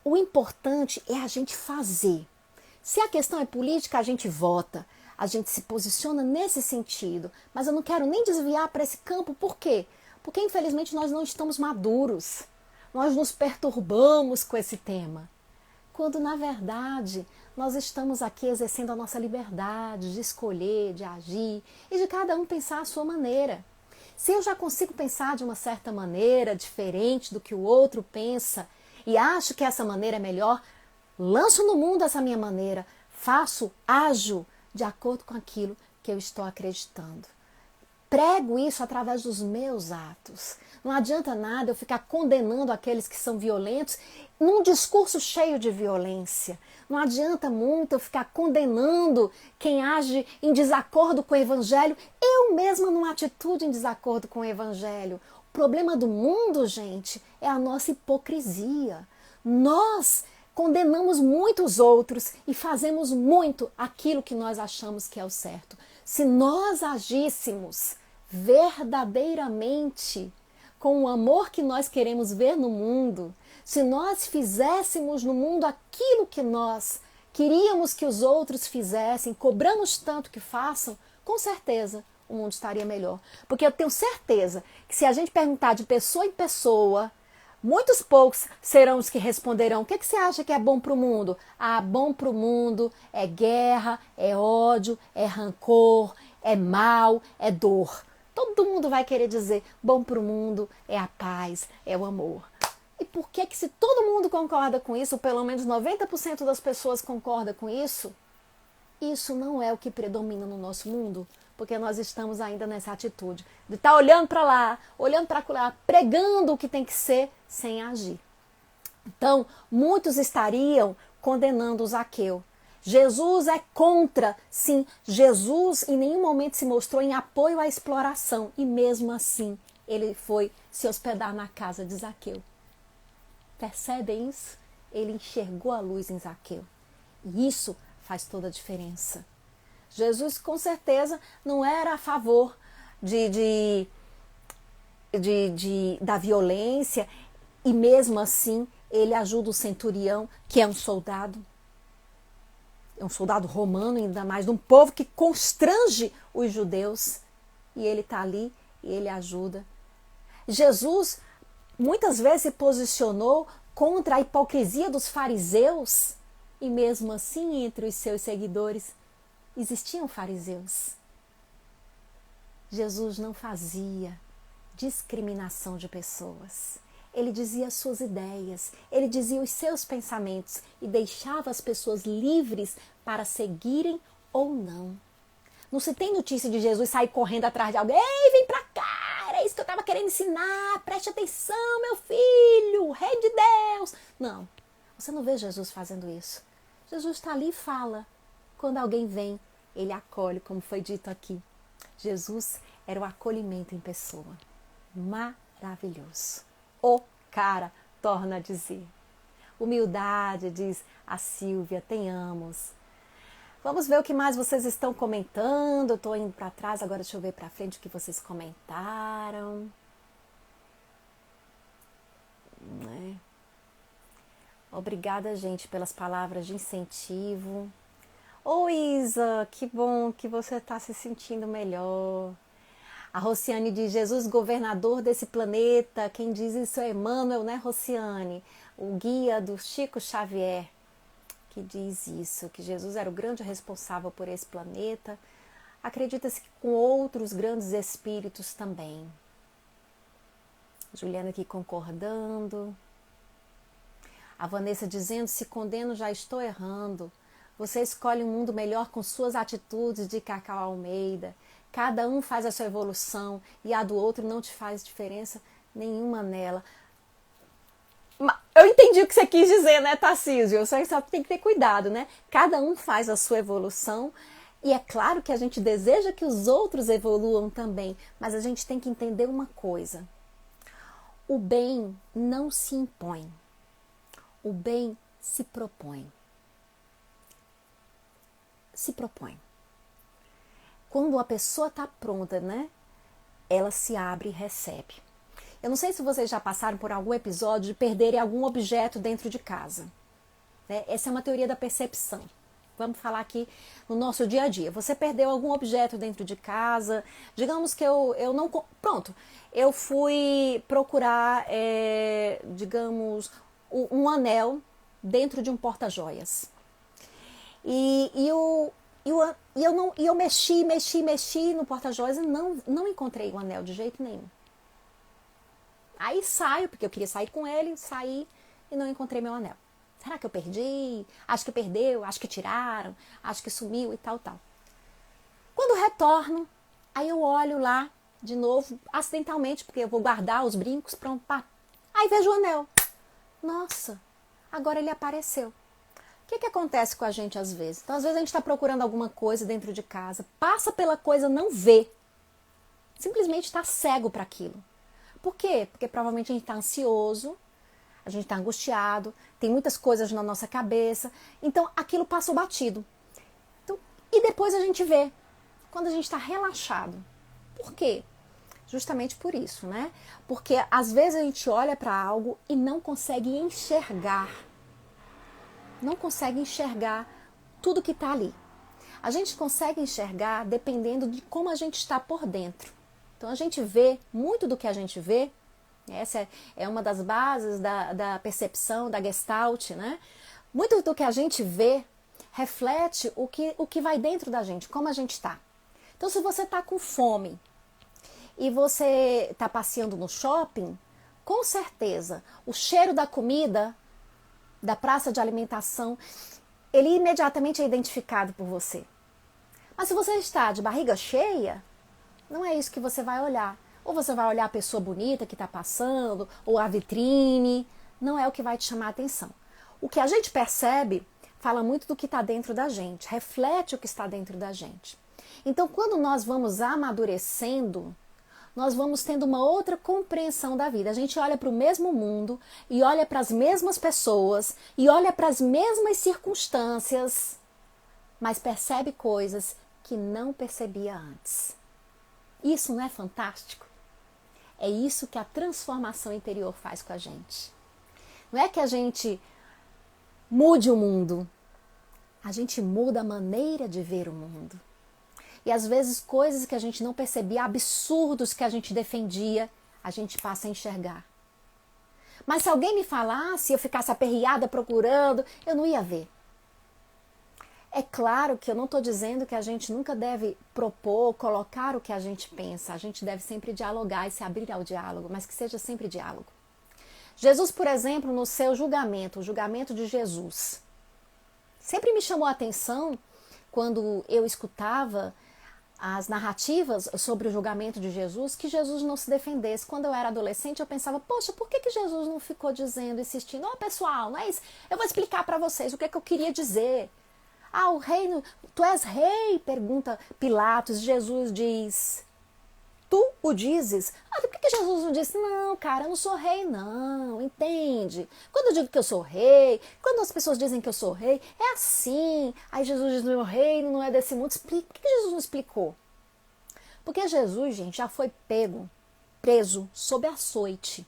O importante é a gente fazer. Se a questão é política, a gente vota, a gente se posiciona nesse sentido. Mas eu não quero nem desviar para esse campo. Por quê? Porque infelizmente nós não estamos maduros. Nós nos perturbamos com esse tema. Quando na verdade nós estamos aqui exercendo a nossa liberdade de escolher, de agir e de cada um pensar a sua maneira. Se eu já consigo pensar de uma certa maneira, diferente do que o outro pensa, e acho que essa maneira é melhor, lanço no mundo essa minha maneira, ajo de acordo com aquilo que eu estou acreditando. Prego isso através dos meus atos. Não adianta nada eu ficar condenando aqueles que são violentos num discurso cheio de violência. Não adianta muito eu ficar condenando quem age em desacordo com o Evangelho, eu mesma numa atitude em desacordo com o Evangelho. O problema do mundo, gente, é a nossa hipocrisia. Nós condenamos muitos outros e fazemos muito aquilo que nós achamos que é o certo. Se nós agíssemos verdadeiramente com o amor que nós queremos ver no mundo, se nós fizéssemos no mundo aquilo que nós queríamos que os outros fizessem, cobramos tanto que façam, com certeza o mundo estaria melhor. Porque eu tenho certeza que se a gente perguntar de pessoa em pessoa, muitos poucos serão os que responderão: o que você acha que é bom para o mundo? Bom para o mundo é guerra, é ódio, é rancor, é mal, é dor. Todo mundo vai querer dizer: bom para o mundo é a paz, é o amor. E por que se todo mundo concorda com isso, ou pelo menos 90% das pessoas concordam com isso, Isso não é o que predomina no nosso mundo, porque nós estamos ainda nessa atitude de estar olhando para lá, olhando para lá, pregando o que tem que ser sem agir. Então, muitos estariam condenando o Zaqueu. Jesus é contra, sim, Jesus em nenhum momento se mostrou em apoio à exploração e mesmo assim ele foi se hospedar na casa de Zaqueu. Percebem isso? Ele enxergou a luz em Zaqueu e isso faz toda a diferença. Jesus com certeza não era a favor da violência e mesmo assim ele ajuda o centurião, que é um soldado romano, ainda mais de um povo que constrange os judeus, e ele está ali e ele ajuda. Jesus muitas vezes se posicionou contra a hipocrisia dos fariseus, e mesmo assim entre os seus seguidores existiam fariseus. Jesus não fazia discriminação de pessoas. Ele dizia as suas ideias, ele dizia os seus pensamentos e deixava as pessoas livres para seguirem ou não. Não se tem notícia de Jesus sair correndo atrás de alguém. Ei, vem pra cá, era isso que eu estava querendo ensinar, preste atenção, meu filho, rei de Deus. Não, você não vê Jesus fazendo isso. Jesus está ali e fala. Quando alguém vem, ele acolhe, como foi dito aqui. Jesus era o acolhimento em pessoa. Maravilhoso. O cara torna a dizer. Humildade, diz a Silvia, tenhamos. Vamos ver o que mais vocês estão comentando. Eu estou indo para trás, agora deixa eu ver para frente o que vocês comentaram. Obrigada, gente, pelas palavras de incentivo. Ô Isa, que bom que você está se sentindo melhor. A Rociane diz, Jesus governador desse planeta, quem diz isso é Emmanuel, né, Rociane? O guia do Chico Xavier, que diz isso, que Jesus era o grande responsável por esse planeta. Acredita-se que com outros grandes espíritos também. Juliana aqui concordando. A Vanessa dizendo, se condeno já estou errando. Você escolhe um mundo melhor com suas atitudes, de Cacau Almeida. Cada um faz a sua evolução e a do outro não te faz diferença nenhuma nela. Eu entendi o que você quis dizer, né, Tarcísio? Só tem que ter cuidado, né? Cada um faz a sua evolução e é claro que a gente deseja que os outros evoluam também, mas a gente tem que entender uma coisa. O bem não se impõe. O bem se propõe. Se propõe. Quando a pessoa está pronta, né? Ela se abre e recebe. Eu não sei se vocês já passaram por algum episódio de perderem algum objeto dentro de casa. Né? Essa é uma teoria da percepção. Vamos falar aqui no nosso dia a dia. Você perdeu algum objeto dentro de casa. Digamos que eu não... Pronto. Eu fui procurar, digamos, um anel dentro de um porta-joias. E eu mexi no porta-joias e não encontrei o anel de jeito nenhum. Aí saio, porque eu queria sair com ele, saí e não encontrei meu anel. Será que eu perdi? Acho que perdeu, acho que tiraram, acho que sumiu e tal. Quando retorno, aí eu olho lá de novo, acidentalmente, porque eu vou guardar os brincos, pronto, pá. Aí vejo o anel. Nossa, agora ele apareceu. O que acontece com a gente às vezes? Então, às vezes a gente está procurando alguma coisa dentro de casa, passa pela coisa, não vê. Simplesmente está cego para aquilo. Por quê? Porque provavelmente a gente está ansioso, a gente está angustiado, tem muitas coisas na nossa cabeça, então aquilo passou batido. Então, e depois a gente vê, quando a gente está relaxado. Por quê? Justamente por isso, né? Porque às vezes a gente olha para algo e não consegue enxergar. Não consegue enxergar tudo que está ali. A gente consegue enxergar dependendo de como a gente está por dentro. Então a gente vê, muito do que a gente vê, essa é uma das bases da percepção, da Gestalt, né? Muito do que a gente vê reflete o que vai dentro da gente, como a gente está. Então se você está com fome e você está passeando no shopping, com certeza o cheiro da comida, da praça de alimentação, ele imediatamente é identificado por você. Mas se você está de barriga cheia, não é isso que você vai olhar. Ou você vai olhar a pessoa bonita que está passando, ou a vitrine. Não é o que vai te chamar a atenção. O que a gente percebe fala muito do que está dentro da gente, reflete o que está dentro da gente. Então, quando nós vamos amadurecendo, nós vamos tendo uma outra compreensão da vida. A gente olha para o mesmo mundo e olha para as mesmas pessoas e olha para as mesmas circunstâncias, mas percebe coisas que não percebia antes. Isso não é fantástico? É isso que a transformação interior faz com a gente. Não é que a gente mude o mundo, a gente muda a maneira de ver o mundo. E às vezes coisas que a gente não percebia, absurdos que a gente defendia, a gente passa a enxergar. Mas se alguém me falasse, eu ficasse aperreada procurando, eu não ia ver. É claro que eu não estou dizendo que a gente nunca deve propor, colocar o que a gente pensa. A gente deve sempre dialogar e se abrir ao diálogo, mas que seja sempre diálogo. Jesus, por exemplo, no seu julgamento, o julgamento de Jesus, sempre me chamou a atenção quando eu escutava as narrativas sobre o julgamento de Jesus, que Jesus não se defendesse. Quando eu era adolescente, eu pensava, poxa, por que Jesus não ficou dizendo, insistindo, pessoal, não é isso? Eu vou explicar para vocês o que é que eu queria dizer. O reino, tu és rei? Pergunta Pilatos. Jesus diz, tu o dizes? Por que Jesus não disse, não, cara, eu não sou rei, não, entende? Quando eu digo que eu sou rei, quando as pessoas dizem que eu sou rei, é assim. Aí Jesus diz, meu reino não é desse mundo. Explica. Por que Jesus não explicou? Porque Jesus, gente, já foi preso sob açoite.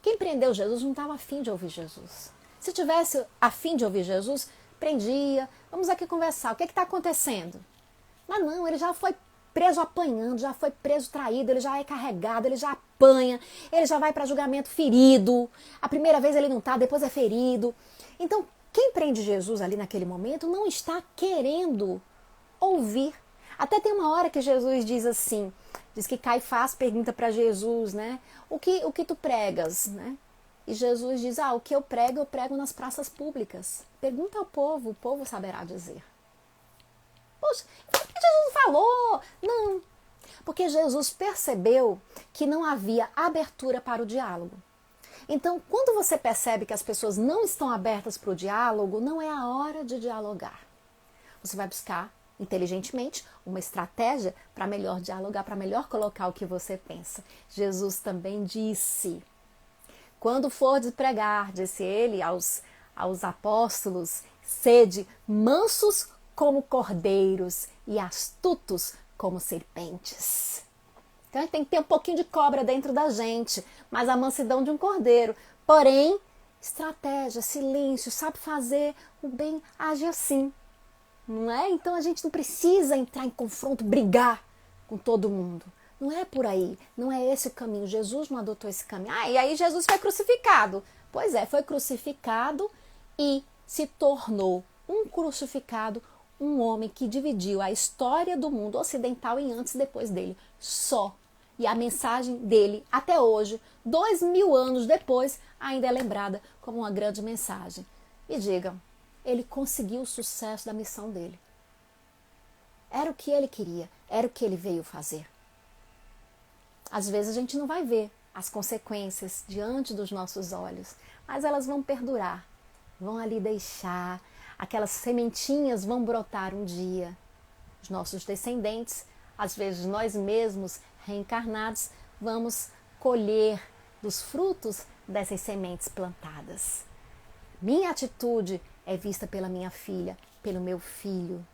Quem prendeu Jesus não estava afim de ouvir Jesus. Se tivesse afim de ouvir Jesus, prendia, vamos aqui conversar, o que está acontecendo? Mas não, ele já foi preso apanhando, já foi preso traído, ele já é carregado, ele já apanha, ele já vai para julgamento ferido, a primeira vez ele não está, depois é ferido. Então, quem prende Jesus ali naquele momento não está querendo ouvir. Até tem uma hora que Jesus diz assim, diz que Caifás pergunta para Jesus, né, o que tu pregas, né? E Jesus diz, o que eu prego nas praças públicas. Pergunta ao povo, o povo saberá dizer. Poxa, por que Jesus não falou? Não, porque Jesus percebeu que não havia abertura para o diálogo. Então, quando você percebe que as pessoas não estão abertas para o diálogo, não é a hora de dialogar. Você vai buscar, inteligentemente, uma estratégia para melhor dialogar, para melhor colocar o que você pensa. Jesus também disse, quando fordes pregar, disse ele aos apóstolos, sede mansos como cordeiros e astutos como serpentes. Então a gente tem que ter um pouquinho de cobra dentro da gente, mas a mansidão de um cordeiro. Porém, estratégia, silêncio, sabe fazer o bem, age assim. Não é? Então a gente não precisa entrar em confronto, brigar com todo mundo. Não é por aí, não é esse o caminho. Jesus não adotou esse caminho. E aí Jesus foi crucificado. Pois é, foi crucificado e se tornou um crucificado, um homem que dividiu a história do mundo ocidental em antes e depois dele. Só. E a mensagem dele, até hoje, 2000 anos depois, ainda é lembrada como uma grande mensagem. Me digam, ele conseguiu o sucesso da missão dele. Era o que ele queria, era o que ele veio fazer. Às vezes a gente não vai ver as consequências diante dos nossos olhos, mas elas vão perdurar, vão ali deixar, aquelas sementinhas vão brotar um dia. Os nossos descendentes, às vezes nós mesmos reencarnados, vamos colher dos frutos dessas sementes plantadas. Minha atitude é vista pela minha filha, pelo meu filho.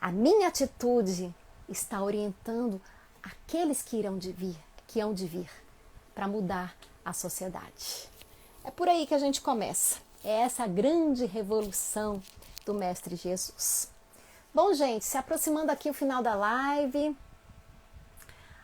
A minha atitude está orientando aqueles que hão de vir para mudar a sociedade. É por aí que a gente começa. É essa a grande revolução do Mestre Jesus. Bom, gente, se aproximando aqui o final da live,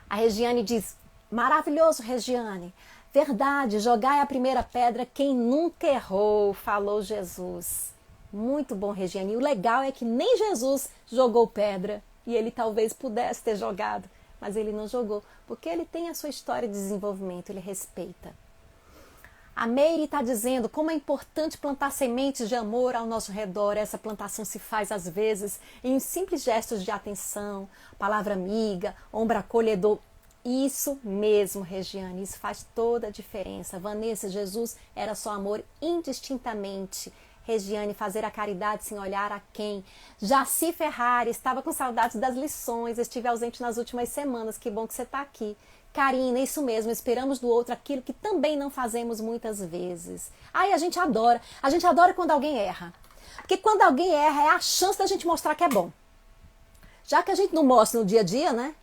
a Regiane diz, maravilhoso, Regiane, verdade, jogai a primeira pedra quem nunca errou, falou Jesus. Muito bom, Regiane. E o legal é que nem Jesus jogou pedra, e ele talvez pudesse ter jogado, mas ele não jogou, porque ele tem a sua história de desenvolvimento, ele respeita. A Meire está dizendo como é importante plantar sementes de amor ao nosso redor. Essa plantação se faz, às vezes, em simples gestos de atenção, palavra amiga, ombro acolhedor. Isso mesmo, Regiane, isso faz toda a diferença. Vanessa, Jesus era só amor indistintamente. Regiane, fazer a caridade sem olhar a quem. Jaci Ferrari, estava com saudades das lições, estive ausente nas últimas semanas, que bom que você está aqui. Karina, isso mesmo, esperamos do outro aquilo que também não fazemos muitas vezes. Ai, a gente adora quando alguém erra. Porque quando alguém erra é a chance da gente mostrar que é bom. Já que a gente não mostra no dia a dia, né?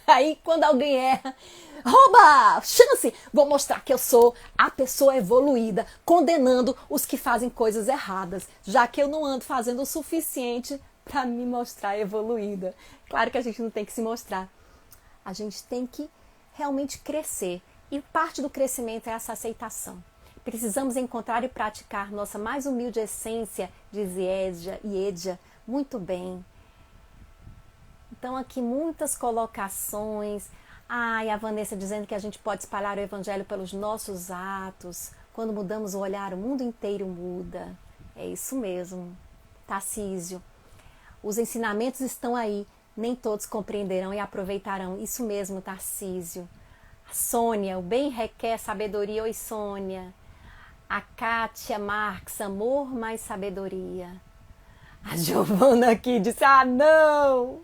Aí quando alguém erra, rouba, chance, vou mostrar que eu sou a pessoa evoluída, condenando os que fazem coisas erradas, já que eu não ando fazendo o suficiente para me mostrar evoluída. Claro que a gente não tem que se mostrar. A gente tem que realmente crescer. E parte do crescimento é essa aceitação. Precisamos encontrar e praticar nossa mais humilde essência, diz Edja e Edja. Muito bem. Então aqui muitas colocações. Ai, a Vanessa dizendo que a gente pode espalhar o evangelho pelos nossos atos. Quando mudamos o olhar, o mundo inteiro muda. É isso mesmo. Tarcísio. Os ensinamentos estão aí. Nem todos compreenderão e aproveitarão. Isso mesmo, Tarcísio. A Sônia, o bem requer sabedoria. Oi, Sônia. A Kátia Marques, amor mais sabedoria. A Giovana aqui disse, não,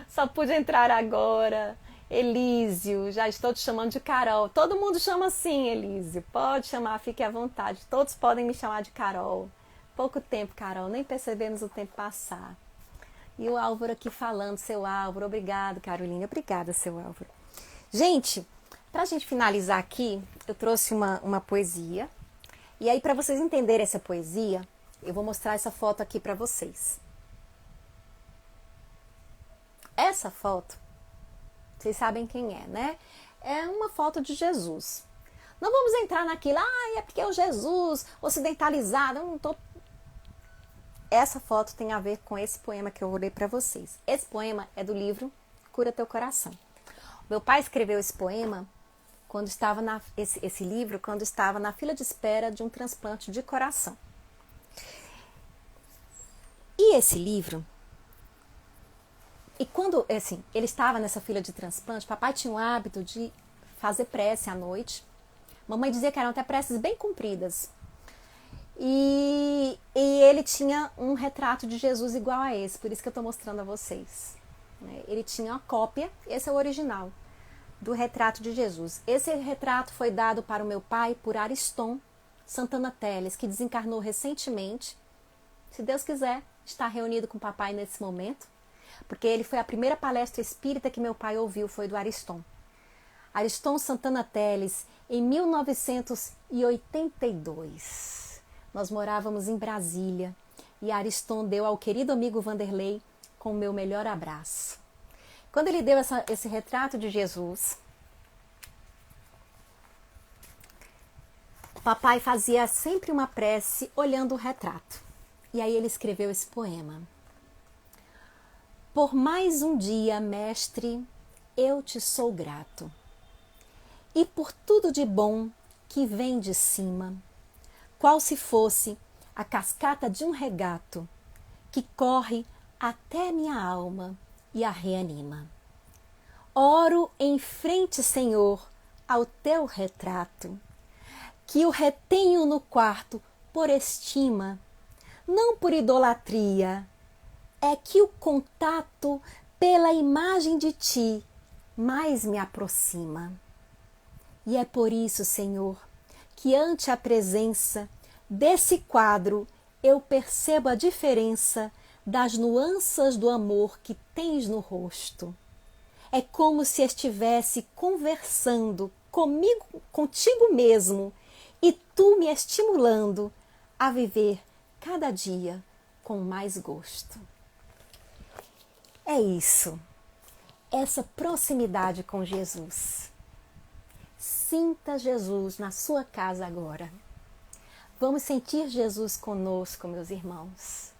só pude entrar agora. Elísio, já estou te chamando de Carol. Todo mundo chama assim, Elísio. Pode chamar, fique à vontade. Todos podem me chamar de Carol. Pouco tempo, Carol, nem percebemos o tempo passar. E o Álvaro aqui falando, seu Álvaro. Obrigado, Carolina. Obrigada, seu Álvaro. Gente, pra gente finalizar aqui, eu trouxe uma poesia. E aí, para vocês entenderem essa poesia, eu vou mostrar essa foto aqui para vocês. Essa foto, vocês sabem quem é, né? É uma foto de Jesus. Não vamos entrar naquilo, é porque é o Jesus ocidentalizado. Eu não tô... Essa foto tem a ver com esse poema que eu vou ler para vocês. Esse poema é do livro Cura Teu Coração. Meu pai escreveu esse poema quando estava esse livro quando estava na fila de espera de um transplante de coração. E esse livro, e quando assim, ele estava nessa fila de transplante, papai tinha o hábito de fazer prece à noite. Mamãe dizia que eram até preces bem compridas. E ele tinha um retrato de Jesus igual a esse, por isso que eu estou mostrando a vocês. Ele tinha uma cópia, esse é o original, do retrato de Jesus. Esse retrato foi dado para o meu pai por Ariston Santana Teles, que desencarnou recentemente. Se Deus quiser, está reunido com o papai nesse momento, porque ele foi a primeira palestra espírita que meu pai ouviu, foi do Ariston. Ariston Santana Teles, em 1982. Nós morávamos em Brasília e Ariston deu ao querido amigo Vanderlei com o meu melhor abraço. Quando ele deu esse retrato de Jesus, o papai fazia sempre uma prece olhando o retrato. E aí ele escreveu esse poema. Por mais um dia, mestre, eu te sou grato. E por tudo de bom que vem de cima, qual se fosse a cascata de um regato que corre até minha alma e a reanima. Oro em frente, Senhor, ao teu retrato, que o retenho no quarto por estima, não por idolatria, é que o contato pela imagem de ti mais me aproxima. E é por isso, Senhor, que ante a presença desse quadro eu percebo a diferença das nuances do amor que tens no rosto. É como se estivesse conversando contigo mesmo e tu me estimulando a viver cada dia com mais gosto. É isso, essa proximidade com Jesus. Sinta Jesus na sua casa agora. Vamos sentir Jesus conosco, meus irmãos.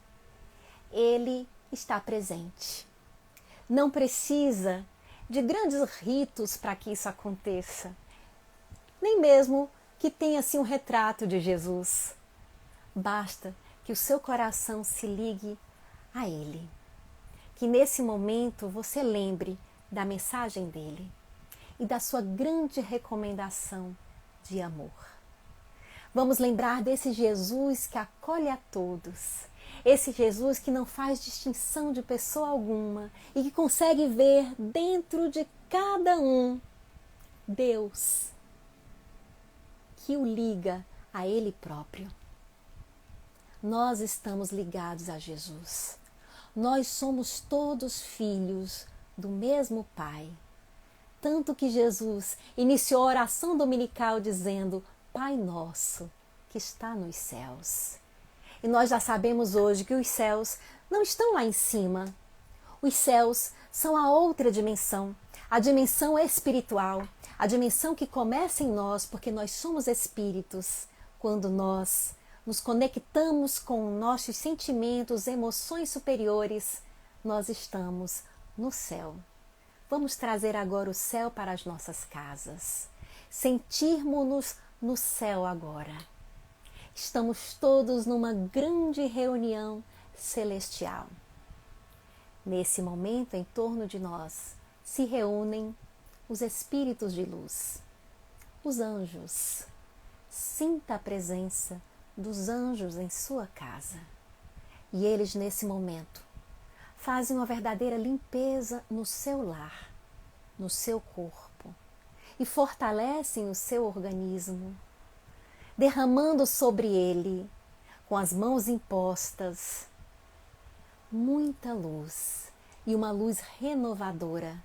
Ele está presente. Não precisa de grandes ritos para que isso aconteça. Nem mesmo que tenha assim um retrato de Jesus. Basta que o seu coração se ligue a Ele. Que nesse momento você lembre da mensagem dele e da sua grande recomendação de amor. Vamos lembrar desse Jesus que acolhe a todos, esse Jesus que não faz distinção de pessoa alguma e que consegue ver dentro de cada um Deus que o liga a Ele próprio. Nós estamos ligados a Jesus. Nós somos todos filhos do mesmo Pai. Tanto que Jesus iniciou a oração dominical dizendo: Pai nosso que está nos céus. E nós já sabemos hoje que os céus não estão lá em cima. Os céus são a outra dimensão, a dimensão espiritual, a dimensão que começa em nós, porque nós somos espíritos. Quando nós nos conectamos com nossos sentimentos, emoções superiores, nós estamos no céu. Vamos trazer agora o céu para as nossas casas. Sentirmos-nos no céu agora. Estamos todos numa grande reunião celestial. Nesse momento, em torno de nós, se reúnem os espíritos de luz, os anjos. Sinta a presença dos anjos em sua casa. E eles, nesse momento, fazem uma verdadeira limpeza no seu lar, no seu corpo, e fortalecem o seu organismo, derramando sobre ele, com as mãos impostas, muita luz, e uma luz renovadora,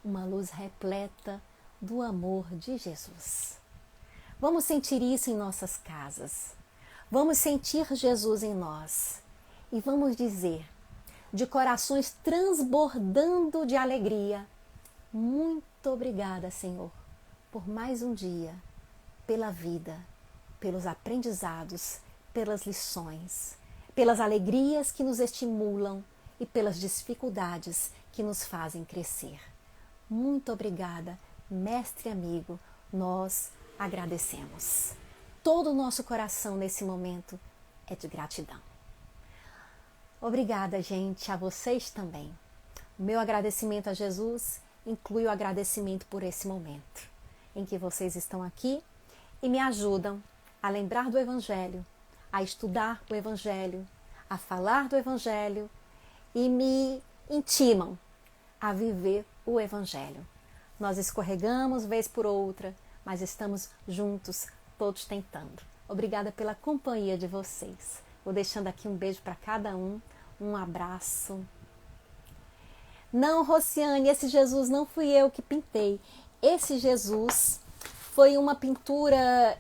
uma luz repleta do amor de Jesus. Vamos sentir isso em nossas casas. Vamos sentir Jesus em nós e vamos dizer, de corações transbordando de alegria: muito obrigada, Senhor, por mais um dia, pela vida, pelos aprendizados, pelas lições, pelas alegrias que nos estimulam e pelas dificuldades que nos fazem crescer. Muito obrigada, mestre amigo, nós agradecemos. Todo o nosso coração nesse momento é de gratidão. Obrigada, gente, a vocês também. O meu agradecimento a Jesus inclui o agradecimento por esse momento em que vocês estão aqui e me ajudam a lembrar do Evangelho, a estudar o Evangelho, a falar do Evangelho e me intimam a viver o Evangelho. Nós escorregamos vez por outra, mas estamos juntos, todos tentando. Obrigada pela companhia de vocês. Vou deixando aqui um beijo para cada um abraço. Não, Rociane, esse Jesus não fui eu que pintei. Esse Jesus foi uma pintura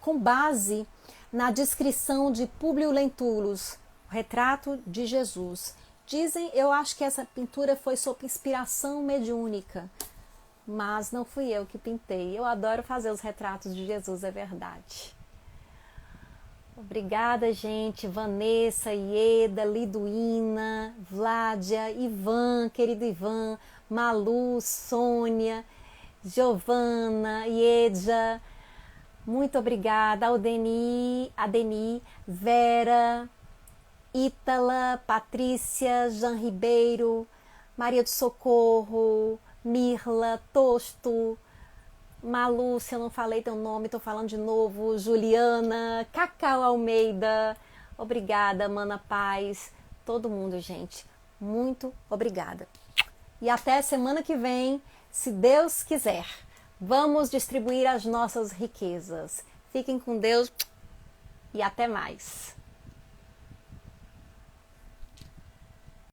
com base na descrição de Públio Lentulus, o retrato de Jesus. Dizem, eu acho que essa pintura foi sob inspiração mediúnica, mas não fui eu que pintei. Eu adoro fazer os retratos de Jesus, é verdade. Obrigada, gente. Vanessa, Ieda, Liduína, Vládia, Ivan, querido Ivan, Malu, Sônia, Giovana, Iedja. Muito obrigada. Adeni, Vera, Ítala, Patrícia, Jean Ribeiro, Maria do Socorro, Mirla, Tosto, Malu, se eu não falei teu nome, estou falando de novo, Juliana, Cacau Almeida, obrigada, Mana Paz, todo mundo, gente, muito obrigada. E até semana que vem, se Deus quiser, vamos distribuir as nossas riquezas. Fiquem com Deus e até mais.